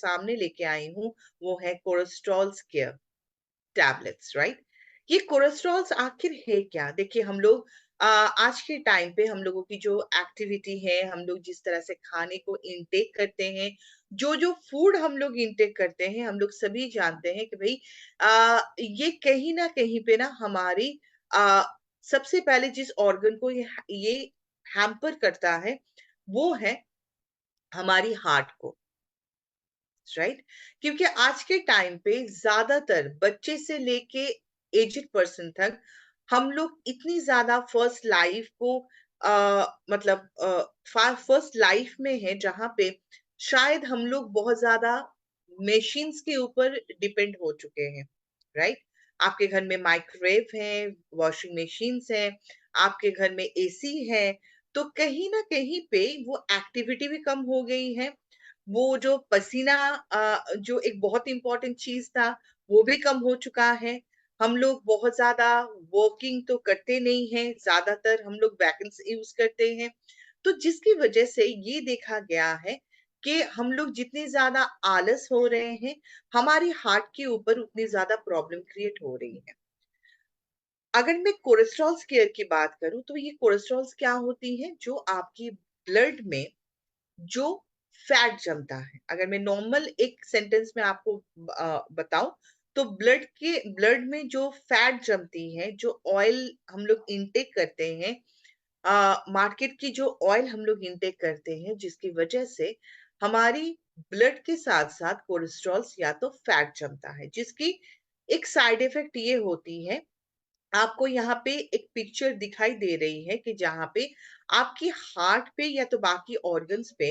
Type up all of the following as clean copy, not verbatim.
सामने लेके आई हूँ वो है कोलेस्ट्रॉल केयर टैबलेट्स, राइट। ये कोलेस्ट्रॉल्स आखिर है क्या? देखिए हम लोग आज के टाइम पे हम लोगों की जो एक्टिविटी है, हम लोग जिस तरह से खाने को इनटेक करते हैं, जो जो फूड हम लोग इनटेक करते हैं, हम लोग सभी जानते हैं कि भाई ये कहीं ना कहीं पे ना हमारी आ, सबसे पहले जिस ऑर्गन को ये हैम्पर करता है वो है हमारी हार्ट को, राइट। क्योंकि आज के टाइम पे ज्यादातर बच्चे से लेके एजेड पर्सन तक हम लोग इतनी ज्यादा फर्स्ट लाइफ को मतलब फर्स्ट लाइफ में है जहां पे शायद हम लोग बहुत ज्यादा मशीन्स के ऊपर डिपेंड हो चुके हैं, राइट। आपके घर में माइक्रोवेव है, वॉशिंग मशीन्स है, आपके घर में एसी है, तो कहीं ना कहीं पे वो एक्टिविटी भी कम हो गई है। वो जो पसीना जो एक बहुत इंपॉर्टेंट चीज था वो भी कम हो चुका है। हम लोग बहुत ज्यादा वर्किंग तो करते नहीं हैं, ज्यादातर हम लोग वैकेंसी यूज करते हैं। तो जिसकी वजह से ये देखा गया है कि हम लोग जितने ज्यादा आलस हो रहे हैं, हमारी हार्ट के ऊपर उतनी ज्यादा प्रॉब्लम क्रिएट हो रही है। अगर मैं कोलेस्ट्रॉल केयर की बात करूं तो ये कोलेस्ट्रॉल क्या होती है? जो आपकी ब्लड में जो फैट जमता है, अगर मैं नॉर्मल एक सेंटेंस में आपको बताऊं तो ब्लड में जो फैट जमती है, जो ऑयल हम लोग इनटेक करते हैं, मार्केट की जो ऑयल हम लोग इनटेक करते हैं, जिसकी वजह से हमारी ब्लड के साथ साथ कोलेस्ट्रॉल या तो फैट जमता है, जिसकी एक साइड इफेक्ट ये होती है। आपको यहाँ पे एक पिक्चर दिखाई दे रही है कि जहाँ पे आपकी हार्ट पे या तो बाकी ऑर्गन्स पे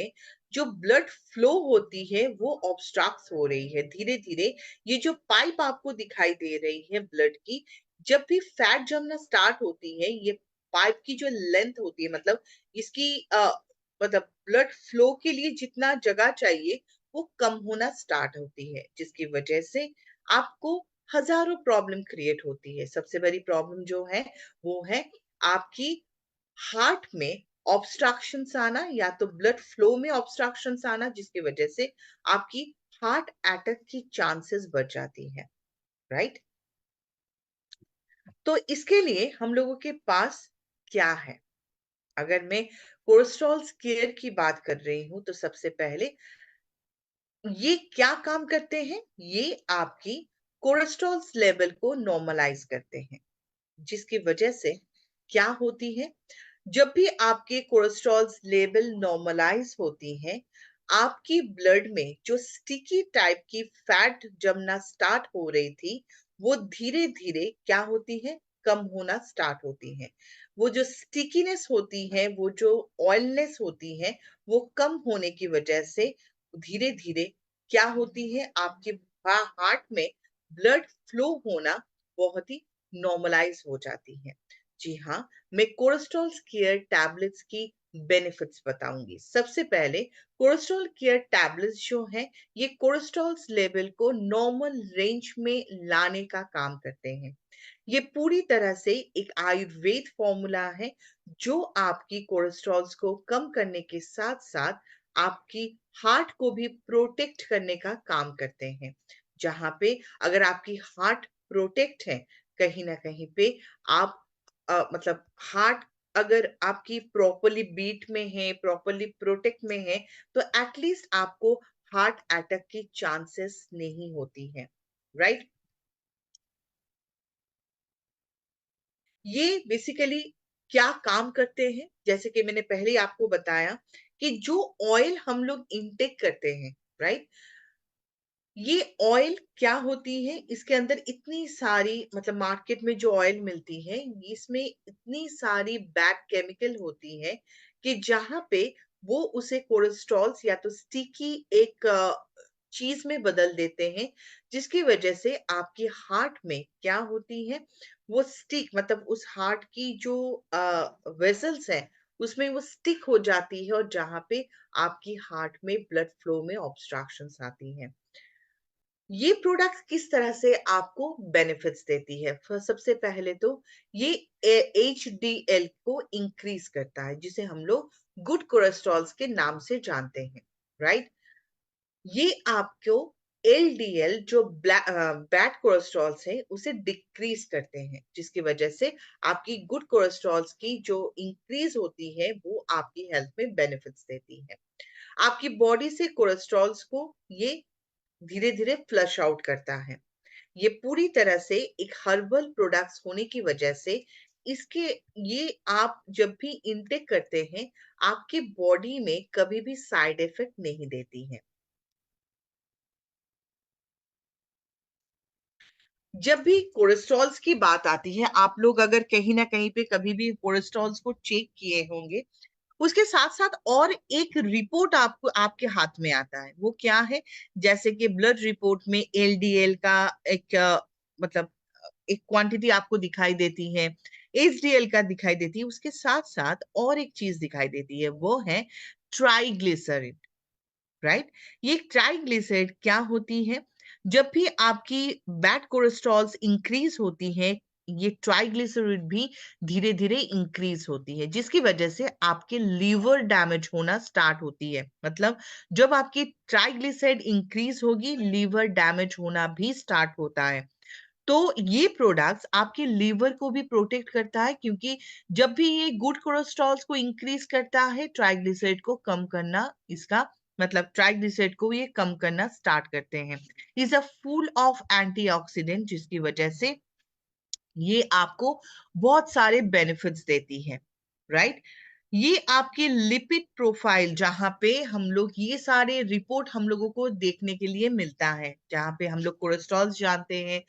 जो ब्लड फ्लो होती है वो ऑब्स्ट्रक्ट हो रही है धीरे धीरे। ये जो पाइप आपको दिखाई दे रही है ब्लड की, जब भी फैट जमना स्टार्ट होती है, ये पाइप की जो लेंथ होती है, मतलब इसकी मतलब ब्लड फ्लो के लिए जितना जगह चाहिए वो कम होना स्टार्ट होती है, जिसकी वजह से आपको हजारों प्रॉब्लम क्रिएट होती है। सबसे बड़ी प्रॉब्लम जो है वो है आपकी हार्ट में ऑब्स्ट्रक्शन आना, या तो ब्लड फ्लो में ऑब्स्ट्रक्शन आना, जिसकी वजह से आपकी हार्ट अटैक की चांसेस बढ़ जाती है, राइट। तो इसके लिए हम लोगों के पास क्या है? अगर मैं कोलेस्ट्रॉल केयर की बात कर रही हूं तो सबसे पहले ये क्या काम करते हैं? ये आपकी कोलेस्ट्रॉल लेवल को नॉर्मलाइज करते हैं, जिसकी वजह से क्या होती है, जब भी आपके कोलेस्ट्रॉल लेवल नॉर्मलाइज होती है, आपकी ब्लड में जो स्टिकी टाइप की फैट जमना स्टार्ट हो रही थी वो धीरे धीरे क्या होती है, कम होना स्टार्ट होती है। वो जो स्टिकीनेस होती है, वो जो ऑयलनेस होती है, वो कम होने की वजह से धीरे धीरे क्या होती है, आपके हार्ट में ब्लड फ्लो होना बहुत ही नॉर्मलाइज हो जाती है। जी हाँ, मैं cholesterol care tablets key benefits बताऊंगी। सबसे पहले कोलेस्ट्रॉल केयर टैबलेट्स जो हैं, ये कोलेस्ट्रॉल लेवल को नॉर्मल रेंज में लाने का काम करते हैं। ये पूरी तरह से एक आयुर्वेद फॉर्मूला है जो आपकी कोलेस्ट्रॉल्स को कम करने के साथ साथ आपकी हार्ट को भी प्रोटेक्ट करने का काम करते हैं। जहां पे अगर आपकी हार्ट प्रोटेक्ट है, कहीं ना कहीं पे आप मतलब हार्ट अगर आपकी प्रॉपरली बीट में है, प्रॉपरली प्रोटेक्ट में है, तो एटलीस्ट आपको हार्ट अटैक की चांसेस नहीं होती है, राइट। ये बेसिकली क्या काम करते हैं? जैसे कि मैंने पहले ही आपको बताया कि जो ऑयल हम लोग इनटेक करते हैं, राइट, ये ऑयल क्या होती है, इसके अंदर इतनी सारी मतलब मार्केट में जो ऑयल मिलती है इसमें इतनी सारी बैड केमिकल होती है कि जहां पे वो उसे कोलेस्ट्रॉल या तो स्टिकी एक चीज में बदल देते हैं, जिसकी वजह से आपकी हार्ट में क्या होती है, वो स्टिक मतलब उस हार्ट की जो वेसल्स हैं उसमें वो स्टिक हो जाती है, और जहां पे आपकी हार्ट में ब्लड फ्लो में ऑब्स्ट्रक्शंस आती हैं। ये प्रोडक्ट किस तरह से आपको बेनिफिट्स देती है? सबसे पहले तो ये HDL को इंक्रीज करता है, जिसे हम लोग गुड कोलेस्ट्रॉल्स के नाम से जानते हैं, राइट। ये आपको एलडीएल जो बैड कोलेस्ट्रॉल्स है उसे डिक्रीज करते हैं, जिसकी वजह से आपकी गुड कोलेस्ट्रॉल्स की जो इंक्रीज होती है वो आपकी हेल्थ में बेनिफिट्स देती है। आपकी बॉडी से कोलेस्ट्रॉल्स को ये धीरे धीरे फ्लश आउट करता है। ये पूरी तरह से एक हर्बल प्रोडक्ट्स होने की वजह से इसके ये आप जब भी इनटेक करते हैं आपकी बॉडी में कभी भी साइड इफेक्ट नहीं देती है। जब भी कोलेस्ट्रॉल्स की बात आती है, आप लोग अगर कहीं ना कहीं पे कभी भी कोलेस्ट्रॉल्स को चेक किए होंगे, उसके साथ साथ और एक रिपोर्ट आपको आपके हाथ में आता है। वो क्या है? जैसे कि ब्लड रिपोर्ट में एलडीएल का एक मतलब एक क्वांटिटी आपको दिखाई देती है, एचडीएल का दिखाई देती है, उसके साथ साथ और एक चीज दिखाई देती है, वो है ट्राइग्लिसराइड। राइट? ये ट्राइग्लिसराइड क्या होती है? जब भी आपकी बैड कोलेस्ट्रॉल्स इंक्रीज होती है, ये ट्राइग्लिसराइड भी धीरे धीरे इंक्रीज होती है, जिसकी वजह से आपके लीवर डैमेज होना स्टार्ट होती है। मतलब जब आपकी ट्राइग्लिसराइड इंक्रीज होगी, लीवर डैमेज होना भी स्टार्ट होता है। तो ये प्रोडक्ट्स आपके लीवर को भी प्रोटेक्ट करता है, क्योंकि जब भी ये गुड कोलेस्ट्रॉल्स को इंक्रीज करता है, ट्राइग्लिसराइड को कम करना इसका मतलब ट्राइग्लिसराइड को ये कम करना स्टार्ट करते हैं। Is a full of antioxidant, जिसकी वजह से ये आपको बहुत सारे बेनिफिट्स देती है। राइट? ये आपके लिपिड प्रोफाइल, जहां पे हम लोग ये सारे रिपोर्ट हम लोगों को देखने के लिए मिलता है, जहां पे हम लोग कोलेस्ट्रॉल जानते हैं,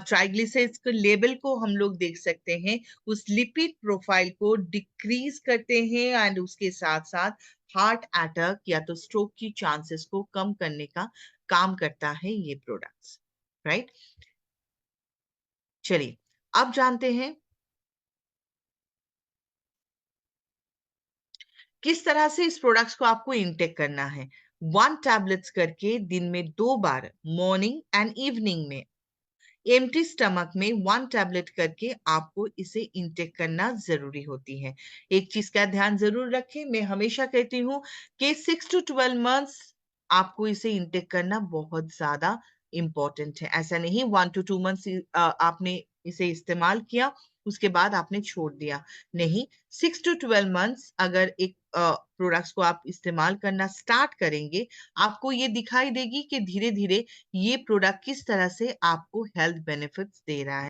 ट्राइग्लिसराइड्स के लेवल को हम लोग देख सकते हैं, उस लिपिड प्रोफाइल को डिक्रीज करते हैं, एंड उसके साथ साथ हार्ट अटैक या तो स्ट्रोक की चांसेस को कम करने का काम करता है ये प्रोडक्ट्स। राइट? चलिए, अब जानते हैं किस तरह से इस प्रोडक्ट्स को आपको इनटेक करना है। 1 टैबलेट्स करके दिन में 2 बार, मॉर्निंग एंड इवनिंग में, एम्प्टी स्टमक में 1 टैबलेट करके आपको इसे इंटेक करना जरूरी होती है। एक चीज का ध्यान जरूर रखें, मैं हमेशा कहती हूँ कि 6 to 12 मंथ्स आपको इसे इंटेक करना बहुत ज्यादा इंपॉर्टेंट है। ऐसा नहीं 1 to 2 मंथ्स आपने इसे इस्तेमाल किया उसके बाद आपने छोड़ दिया, नहीं। 6 to 12 मंथ्स अगर एक प्रोडक्ट्स को आप इस्तेमाल करना स्टार्ट करेंगे, आपको ये दिखाई देगी कि धीरे धीरे ये प्रोडक्ट किस तरह से आपको हेल्थ बेनिफिट्स दे रहा है।